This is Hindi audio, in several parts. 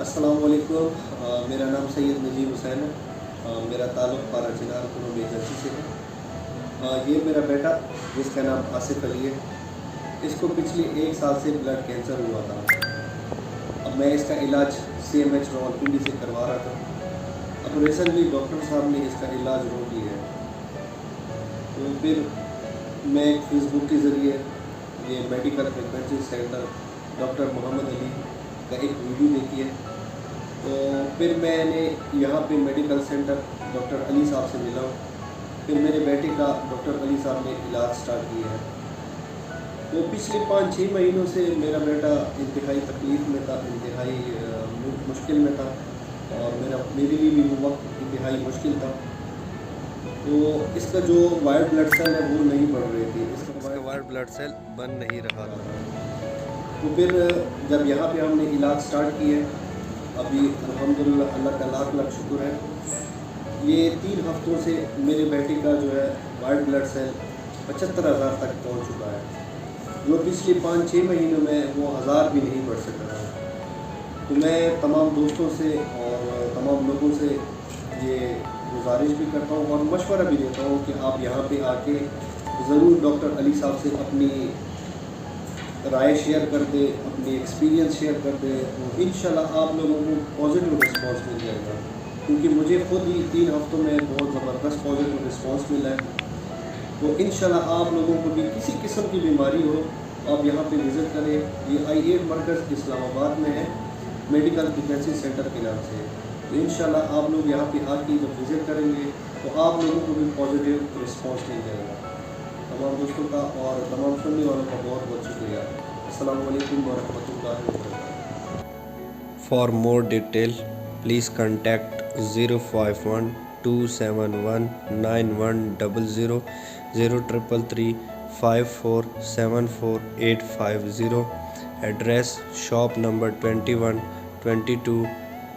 अस्सलाम वालेकुम। मेरा नाम सैयद नजीब हुसैन है। मेरा ताल्लुक़ पारा चिनार कुनूब एजेंसी से है। ये मेरा बेटा जिसका नाम आसिफ अली है, इसको पिछले 1 साल से ब्लड कैंसर हुआ था। अब मैं इसका इलाज CMH रावलपिंडी से करवा रहा था। अब रिसेंटली डॉक्टर साहब ने इसका इलाज रोक लिया है। तो फिर मैं फेसबुक के ज़रिए ये medical frequency centre doctor Mohammad Ali का एक वीडियो देखी है। तो फिर मैंने यहाँ पे मेडिकल सेंटर डॉक्टर अली साहब से मिला। फिर मेरे बेटे का डॉक्टर अली साहब ने इलाज स्टार्ट किया है। तो पिछले 5-6 महीनों से मेरा बेटा इंतहाई तकलीफ़ में था, इंतहाई मुश्किल में था, और मेरे लिए भी वो वक्त इंतहाई मुश्किल था। तो इसका जो वाइट ब्लड सेल है वो नहीं बढ़ रही थी, इसका वाइट ब्लड सेल बन नहीं रहा था। तो फिर जब यहाँ पे हमने इलाज स्टार्ट किया है, अभी अल्हम्दुलिल्लाह अल्लाह का लाख लाख शुक्र है। ये 3 हफ्तों से मेरे बेटे का जो है वाइट ब्लड सेल 75,000 तक पहुँच चुका है, जो पिछले 5-6 महीनों में वो 1000 भी नहीं बढ़ सका था। तो मैं तमाम दोस्तों से और तमाम लोगों से ये गुजारिश भी करता हूँ और मशवरा भी देता हूँ कि आप यहाँ पे आके ज़रूर डॉक्टर अली साहब से अपनी राय शेयर कर दे, अपनी एक्सपीरियंस शेयर कर दे। तो इंशाल्लाह आप लोगों को पॉजिटिव रिस्पांस मिल जाएगा, क्योंकि मुझे खुद ही 3 हफ्तों में बहुत ज़बरदस्त पॉजिटिव रिस्पांस मिला है। तो इंशाल्लाह आप लोगों को भी किसी किस्म की बीमारी हो, आप यहाँ पे विज़िट करें। ये I8 मरकज़ इस्लामाबाद में है, मेडिकल फ्रिक्वेंसी सेंटर के नाम से। तो इंशाल्लाह आप लोग यहाँ पे आके जब विज़िट करेंगे तो आप लोगों को भी पॉजिटिव रिस्पांस मिल जाएगा। तमाम दोस्तों का और तमाम सुनने वालों का बहुत बहुत शुक्रिया। अस्सलाम वालेकुम व रहमतुल्लाहि व बरकातहू। For more detail, please contact 051 271 9100 0333 5474 850. Address shop number 2122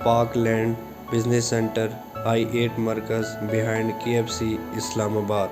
Parkland Business Center I8 Markaz behind KFC Islamabad.